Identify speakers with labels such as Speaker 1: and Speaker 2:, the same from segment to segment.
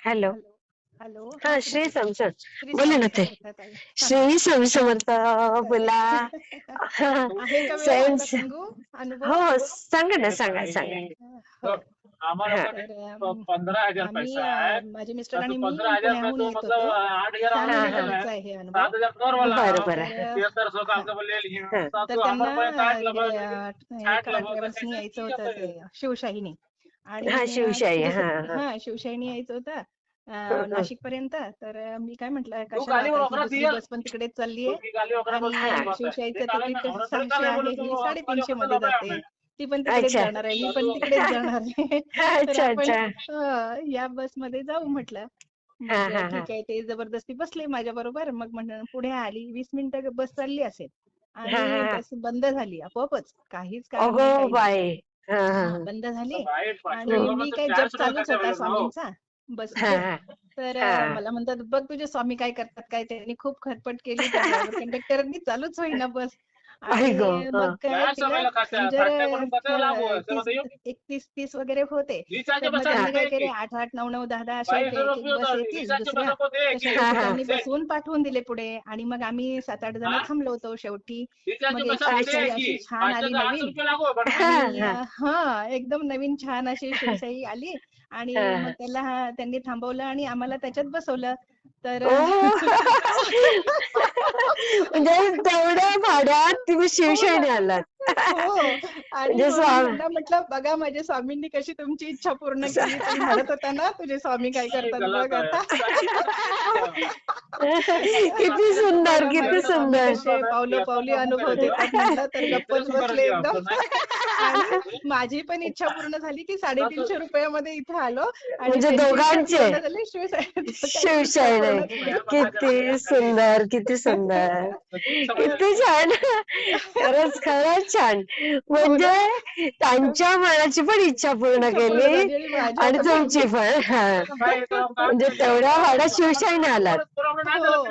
Speaker 1: Hello.
Speaker 2: Hello. Hello.
Speaker 1: हा,
Speaker 2: हा
Speaker 1: श्री
Speaker 2: श्री
Speaker 1: समसर.
Speaker 2: श्री
Speaker 1: बोला ना
Speaker 2: स्वामी
Speaker 1: ते.
Speaker 2: समर्थ ताई. हा
Speaker 1: श्री स्वामी समर्थ.
Speaker 2: ताई.
Speaker 1: बोला.
Speaker 2: आहे का वेळ
Speaker 1: सेम.
Speaker 2: आता सांगू अनुभव?
Speaker 1: हो, सांगा ना, सांगा सांगा.
Speaker 2: हो.
Speaker 1: हा.
Speaker 2: तर आम्ही माझे मिस्टर आणि मी पुण्याहून येत होतो.
Speaker 1: हा
Speaker 2: फॅमिली
Speaker 1: हा.
Speaker 2: टूरचा आहे हे अनुभव.
Speaker 1: बरं बरं.
Speaker 2: हा
Speaker 1: हा.
Speaker 2: तर त्यांना एका ट्रॅव्हल्सनी यायचं होतं ते शिवशाहीने.
Speaker 1: हा,
Speaker 2: आणि
Speaker 1: शिवशाही. हा हा.
Speaker 2: शिवशाहीने यायचं होतं
Speaker 1: हं.
Speaker 2: नाशिक पर्यंत. तर मी काय म्हटलं कशाला आता ही दुसरी बस पण तिकडेच चाललीये आणि
Speaker 1: हा.
Speaker 2: शिवशाहीचं तिकीट 600 आहे, ही 350 मध्ये जाते, ती पण तिकडेच
Speaker 1: अच्छा.
Speaker 2: जाणार आहे, मी पण तिकडेच जाणार आहे. तर
Speaker 1: अच्छा
Speaker 2: आपण
Speaker 1: अच्छा.
Speaker 2: या बसमध्ये जाऊ म्हटलं.
Speaker 1: हा
Speaker 2: मग
Speaker 1: हा हा.
Speaker 2: ठीक आहे, ते जबरदस्ती बसले माझ्या बरोबर. मग पुढे आली, 20 मिनिटं बस चालली असेल
Speaker 1: हा
Speaker 2: आणि
Speaker 1: हा.
Speaker 2: बस बंद झाली आपोआपच, काहीच कारण
Speaker 1: अगो
Speaker 2: नाही काही नाही.
Speaker 1: बाई. हा हा
Speaker 2: हा,
Speaker 1: हा.
Speaker 2: बंद झाली. आणि
Speaker 1: हं.
Speaker 2: मी काय जप चालूच होता स्वामींचा
Speaker 1: हा
Speaker 2: बसमध्ये.
Speaker 1: हा
Speaker 2: तर
Speaker 1: हा.
Speaker 2: मला म्हणतात बघ तुझे स्वामी काय करतात काय. त्यांनी खूप खटपट केली त्या ड्रायव्हर कंडक्टरनी, चालूच होईना बस.
Speaker 1: आई ग.
Speaker 2: आणि
Speaker 1: हा.
Speaker 2: मग काय केलं, पॅसेंजर 31 वगैरे होते. तर मग त्यांनी काय केले, 8-8, 9-9, 10-10 अशा एक एक बस येतील दुसऱ्या, तशा
Speaker 1: हा
Speaker 2: तसे
Speaker 1: हा.
Speaker 2: त्यांनी बसवून पाठवून दिले पुढे. आणि मग आम्ही 7-8 जण थांबलो होतो. शेवटी मग एक शिवशाही अशी छान आली नवीन.
Speaker 1: हा
Speaker 2: आणि
Speaker 1: हा.
Speaker 2: एकदम नवीन छान अशी शिवशाही आली. आणि मग त्यांनी थांबवलं आणि आम्हाला त्याच्यात बसवलं. तर
Speaker 1: ओ. म्हणजे तेवढ्या भाड्यात तुम्ही
Speaker 2: हो ना.
Speaker 1: शिवशाहीने आलात.
Speaker 2: हो. आणि
Speaker 1: म्हणजे
Speaker 2: मग मी
Speaker 1: स्वामी.
Speaker 2: त्यांना म्हटलं बघा माझ्या स्वामींनी कशी तुमची इच्छा पूर्ण केली. तुम्ही म्हणत होता ना तुझे स्वामी काय करतात बघ आता.
Speaker 1: किती सुंदर,
Speaker 2: बघा
Speaker 1: किती
Speaker 2: माझे स्वामी
Speaker 1: सुंदर.
Speaker 2: कसे पावलो पावली अनुभव देतात म्हटलं. तर गप्पच बसले एकदम. आणि माझी पण इच्छा पूर्ण झाली की 350 रुपयामध्ये इथे आलो. आणि
Speaker 1: म्हणजे
Speaker 2: त्यांची इच्छा बी
Speaker 1: दोघांचे
Speaker 2: पूर्ण झाली, शिवशाहीची इच्छा
Speaker 1: शिवशाहीने.
Speaker 2: पूर्ण झाली.
Speaker 1: किती सुंदर, किती सुंदर. किती छान. खरंच खरंच छान.
Speaker 2: हो ना.
Speaker 1: म्हणजे त्यांच्या मनाची पण इच्छा पूर्ण
Speaker 2: इच्छा पूर्ण
Speaker 1: केली
Speaker 2: झाली आणि माझ्या
Speaker 1: आणि
Speaker 2: पण
Speaker 1: तुमची
Speaker 2: झाली.
Speaker 1: पण. हा. म्हणजे तेवढ्या भाड्यात शिवशाहीने आलात.
Speaker 2: हो.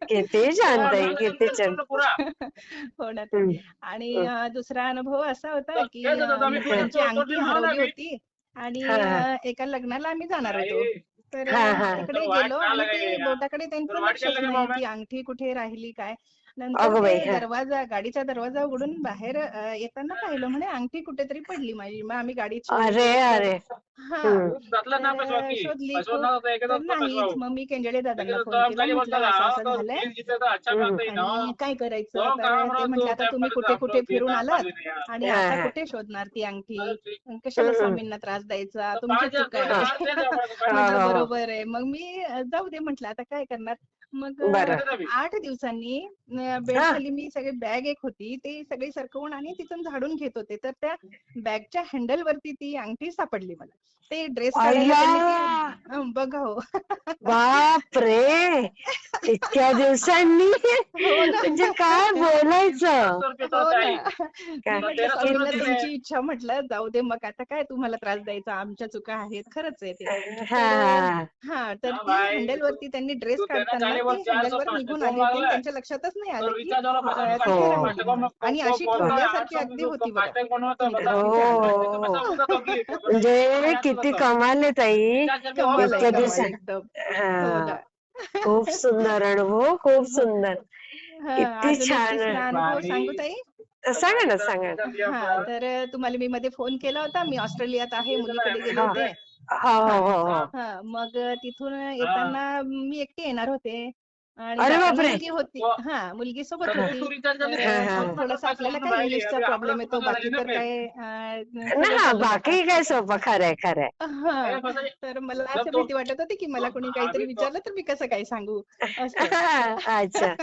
Speaker 1: किती छान
Speaker 2: तर
Speaker 1: ताई, किती छान.
Speaker 2: हो ना ताई.
Speaker 1: हम्म.
Speaker 2: आणि
Speaker 1: हम्म.
Speaker 2: दुसरा अनुभव असा होता की आमची अंगठी हरवली होती.
Speaker 1: हा
Speaker 2: आणि
Speaker 1: हा
Speaker 2: एका लग्नाला आम्ही जाणार होतो. तर
Speaker 1: हा हा.
Speaker 2: तिकडे गेलो आणि ते बोटाकडे त्यांचं लक्षच नाही ती अंगठी कुठे राहिली काय. नंतर
Speaker 1: अगो
Speaker 2: ते
Speaker 1: बाई. हा.
Speaker 2: गाडीचा दरवाजा उघडून बाहेर येताना पाहिलं, म्हणे अंगठी कुठेतरी पडली माझी. मग आम्ही गाडीत शोध
Speaker 1: अरे
Speaker 2: शोध शोध.
Speaker 1: अरे.
Speaker 2: हा.
Speaker 1: हम्म.
Speaker 2: तर शोधली खूप. तर नाहीच. मग मी केंजळे दादांना फोन केला, म्हटलं असं असं झालंय आणि काय करायचं. तर ते म्हटले आता तुम्ही कुठे कुठे फिरून आलात आणि
Speaker 1: हा
Speaker 2: आता
Speaker 1: हा.
Speaker 2: कुठे शोधणार ती अंगठी, कशाला
Speaker 1: हम्म.
Speaker 2: स्वामींना त्रास द्यायचा, तुमची चूक आहे. म्हटलं
Speaker 1: हो.
Speaker 2: बरोबर आहे. मग मी जाऊ दे म्हटलं आता काय करणार. मग
Speaker 1: बरं.
Speaker 2: 8 दिवसांनी बेड
Speaker 1: हा.
Speaker 2: खाली मी सगळी बॅग एक होती ती सगळी सरकवून आणि तिथून झाडून घेत होते. तर त्या बॅगच्या हँडल वरती ती अंगठी सापडली मला. ते ड्रेस काढायला
Speaker 1: अय्या.
Speaker 2: त्यांनी ती बघा हो.
Speaker 1: बाप रे. इतक्या दिवसांनी
Speaker 2: हो ना.
Speaker 1: म्हणजे काय बोलायचं.
Speaker 2: हो ना. मी
Speaker 1: काय
Speaker 2: म्हटलं स्वामींना
Speaker 1: किती.
Speaker 2: तुमची इच्छा, म्हटलं जाऊ दे मग आता काय तुम्हाला त्रास द्यायचा, आमच्या चुका आहेत, खरंच आहे ते.
Speaker 1: हा
Speaker 2: तर
Speaker 1: हा
Speaker 2: तर ती हँडल वरती त्यांनी ड्रेस काढताना ती हँडलवर निघून आली होती आणि त्यांच्या लक्षातच नाही आलं की
Speaker 1: हो.
Speaker 2: तिथे राहिली म्हणून. आणि अशी ठेवल्यासारखी अगदी होती बघा ती ती अंगठी.
Speaker 1: हो. म्हणजे किती कमाल आहे ताई.
Speaker 2: कमाल आहे,
Speaker 1: इतक्या
Speaker 2: कमाल
Speaker 1: दिवसात.
Speaker 2: एकदम. हो
Speaker 1: हा.
Speaker 2: ना.
Speaker 1: खूप सुंदर अनुभव, खूप
Speaker 2: हो.
Speaker 1: सुंदर. किती
Speaker 2: अजून एक
Speaker 1: छान.
Speaker 2: तिसरा अनुभव सांगू ताई.
Speaker 1: सांगा ना, सांगा ना.
Speaker 2: तर तुम्हाला मी मध्ये फोन केला होता. मी ऑस्ट्रेलियात आहे, मुलीकडे गेले
Speaker 1: हा
Speaker 2: होते.
Speaker 1: हा हो
Speaker 2: हां.
Speaker 1: हो हो.
Speaker 2: मग तिथून येताना मी एकटी येणार होते आणि
Speaker 1: अरे
Speaker 2: जाताना
Speaker 1: बापरे.
Speaker 2: मुलगी होती. मुलगी सोबत होती. तर
Speaker 1: हा हा.
Speaker 2: मग थोडासा आपल्याला काय इंग्लिशचा प्रॉब्लेम येतो. बाकी तर काय
Speaker 1: ना
Speaker 2: सगळं
Speaker 1: हा,
Speaker 2: चालून जातं.
Speaker 1: बाकी काय सोपं. खरंय खरंय.
Speaker 2: तर मला असं भीती वाटत होती की मला कोणी काहीतरी विचारलं तर मी कसं काय सांगू असं.
Speaker 1: अच्छा.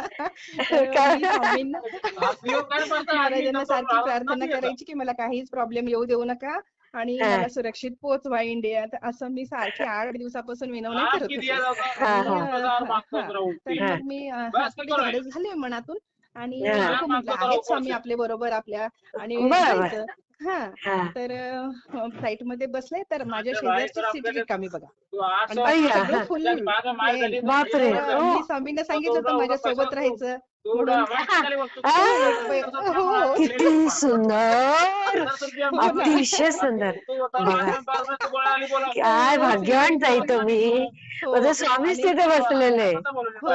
Speaker 2: तर मी
Speaker 1: का-
Speaker 2: स्वामींना महाराजांना सारखी प्रार्थना करायची की मला काहीच प्रॉब्लेम येऊ देऊ नका आणि
Speaker 1: हा
Speaker 2: मला सुरक्षित पोहोचवा इंडियात, असं मी सारखी 8 दिवसापासून विनवण्या करत होते.
Speaker 1: हा
Speaker 2: आणि
Speaker 1: हा
Speaker 2: तर
Speaker 1: हा
Speaker 2: मग मी थोडी धाडस झाले मनातून आणि
Speaker 1: हा.
Speaker 2: बघू म्हटलं आहेत स्वामी आपले बरोबर आपल्या आणि
Speaker 1: बरोबर.
Speaker 2: जायचं. हा.
Speaker 1: हा.
Speaker 2: तर फ्लाईट मध्ये बसले तर माझ्या शेजारची सीट रिकामी बघा आणि बाकी
Speaker 1: अय्या.
Speaker 2: सगळं
Speaker 1: हा.
Speaker 2: Full plain.
Speaker 1: बापरे.
Speaker 2: तर
Speaker 1: ओ.
Speaker 2: मी स्वामींना सांगितलं होतं माझ्या सोबत राहायचं. हो.
Speaker 1: किती सुंदर,
Speaker 2: हो ना.
Speaker 1: अतिशय सुंदर. बघा काय भाग्यवान ताई तुम्ही.
Speaker 2: हो
Speaker 1: माझे स्वामीच
Speaker 2: आणि
Speaker 1: तिथे बसलेले.
Speaker 2: हो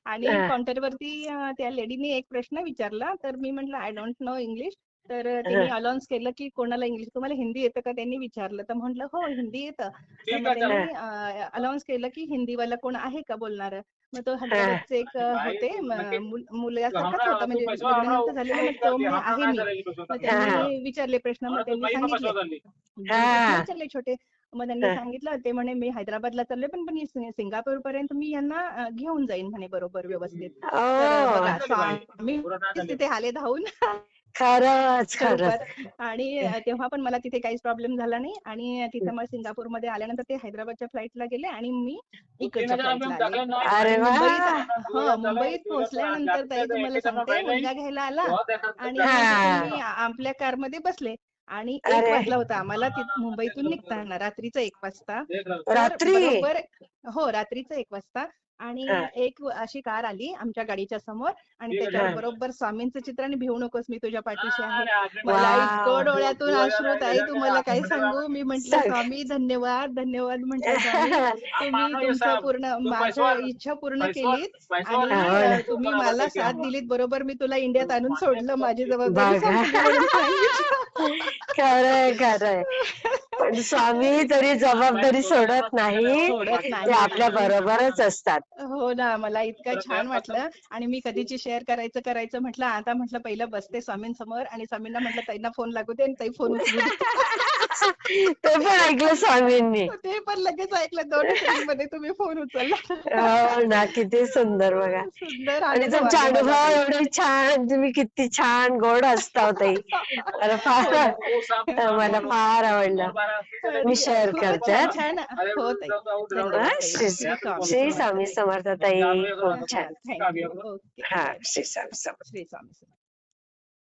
Speaker 2: आणि
Speaker 1: हा,
Speaker 2: काउंटरवरती त्या लेडीने एक प्रश्न विचारला, तर मी म्हटलं आय डोंट नो इंग्लिश. तर
Speaker 1: हा,
Speaker 2: त्यांनी अनाउन्स केलं की कोणाला इंग्लिश तुम्हाला हिंदी येतं का, त्यांनी विचारलं. तर म्हटलं हो हिंदी येतं. तर मग
Speaker 1: हा,
Speaker 2: त्यांनी अनाउन्स केलं की हिंदीवाला कोण आहे का बोलणार. मग तो
Speaker 1: हा.
Speaker 2: हैदराबादचे एक होते मुलासारखाच होता, म्हणजे लग्न नव्हतं झालेलं. मग तो म्हणे आहे मी. मग
Speaker 1: हा, हा.
Speaker 2: त्यांनी विचारले प्रश्न, मग त्यांनी सांगितले 2 प्रश्न
Speaker 1: हा,
Speaker 2: विचारले छोटे. मग त्यांनी
Speaker 1: हा.
Speaker 2: सांगितलं, ते म्हणे मी हैदराबादला चालले, पण पण सिंगापूर पर्यंत मी यांना घेऊन जाईन म्हणे बरोबर व्यवस्थित. तर बघा
Speaker 1: ओ,
Speaker 2: स्वामी तिथे आले धावून
Speaker 1: खरंच
Speaker 2: बरोबर.
Speaker 1: खरंच.
Speaker 2: आणि तेव्हा पण मला तिथे काहीच प्रॉब्लेम झाला नाही. आणि तिथं मग सिंगापूरमध्ये आल्यानंतर ते हैदराबादच्या फ्लाईटला गेले आणि मी इकडच्या फ्लाईटला आले.
Speaker 1: अरे
Speaker 2: आणि
Speaker 1: वा.
Speaker 2: मुंबईत पोहोचल्यानंतर ताई तुम्हाला सांगते, मुलगा घ्यायला आला आणि मग तिथून मी
Speaker 1: हा.
Speaker 2: आपल्या कारमध्ये बसले आणि 1
Speaker 1: अरे,
Speaker 2: वाजला होता आम्हाला मुंबईतून निघताना, रात्रीचा 1 वाजता. तर
Speaker 1: रात्री.
Speaker 2: बरोबर हो रात्रीचा 1 वाजता. आणि
Speaker 1: हा,
Speaker 2: एक अशी कार आली आमच्या गाडीच्या समोर आणि त्याच्यावर
Speaker 1: हा.
Speaker 2: बरोबर स्वामींचं चित्र आणि भिवू नकोस मी तुझ्या पाठीशी आहे. मला
Speaker 1: वाव.
Speaker 2: इतकं डोळ्यातून अश्रू ताई तुम्हाला काय सांगू. मी म्हंटल
Speaker 1: सग
Speaker 2: स्वामी धन्यवाद धन्यवाद म्हंटल स्वामी, तुम्ही तुमचं पूर्ण माझं इच्छा पूर्ण केलीत आणि
Speaker 1: हो ना.
Speaker 2: तुम्ही मला साथ दिलीत. बरोबर मी तुला इंडियात आणून सोडलं, माझी जबाबदारी
Speaker 1: बघा.
Speaker 2: संपली म्हणून सांगितलं.
Speaker 1: खरंय खरंय. पण स्वामी तरी जबाबदारी सोडत नाही.
Speaker 2: सोडत
Speaker 1: ते
Speaker 2: नाही.
Speaker 1: आपल्या बरोबरच असतात.
Speaker 2: हो ना, मला इतकं छान वाटलं आणि मी कधीची शेअर करायचं म्हटलं. आता म्हटलं पहिलं बसते स्वामींसमोर आणि स्वामींना म्हटलं ताईंना फोन लागू दे आणि ताई फोन उचलू दे.
Speaker 1: ते पण ऐकलं स्वामींनी.
Speaker 2: ते पण लगेच ऐकलं. 2 सेकंडमध्ये तुम्ही फोन उचलला.
Speaker 1: हो ना, किती सुंदर बघा.
Speaker 2: सुंदर
Speaker 1: आणि
Speaker 2: अनुभव
Speaker 1: तुमचे
Speaker 2: आहे मला
Speaker 1: अनुभव
Speaker 2: ताई.
Speaker 1: एवढे छान, तुम्ही किती छान गोड हसता ताई. मला
Speaker 2: हो ना.
Speaker 1: मला फार आवडलं. मी शेअर
Speaker 2: खूपच
Speaker 1: करते.
Speaker 2: छान. हो ताई.
Speaker 1: हा,
Speaker 2: धन्यवाद ताई.
Speaker 1: श्री
Speaker 2: श्री स्वामी
Speaker 1: श्री
Speaker 2: समर्थ
Speaker 1: स्वामी
Speaker 2: ताई.
Speaker 1: समर्थ ताई. खूप छान.
Speaker 2: थँक्यू. ओके.
Speaker 1: हा,
Speaker 2: बाय बाय.
Speaker 1: श्री स्वामी समर्थ.
Speaker 2: श्री स्वामी समर्थ.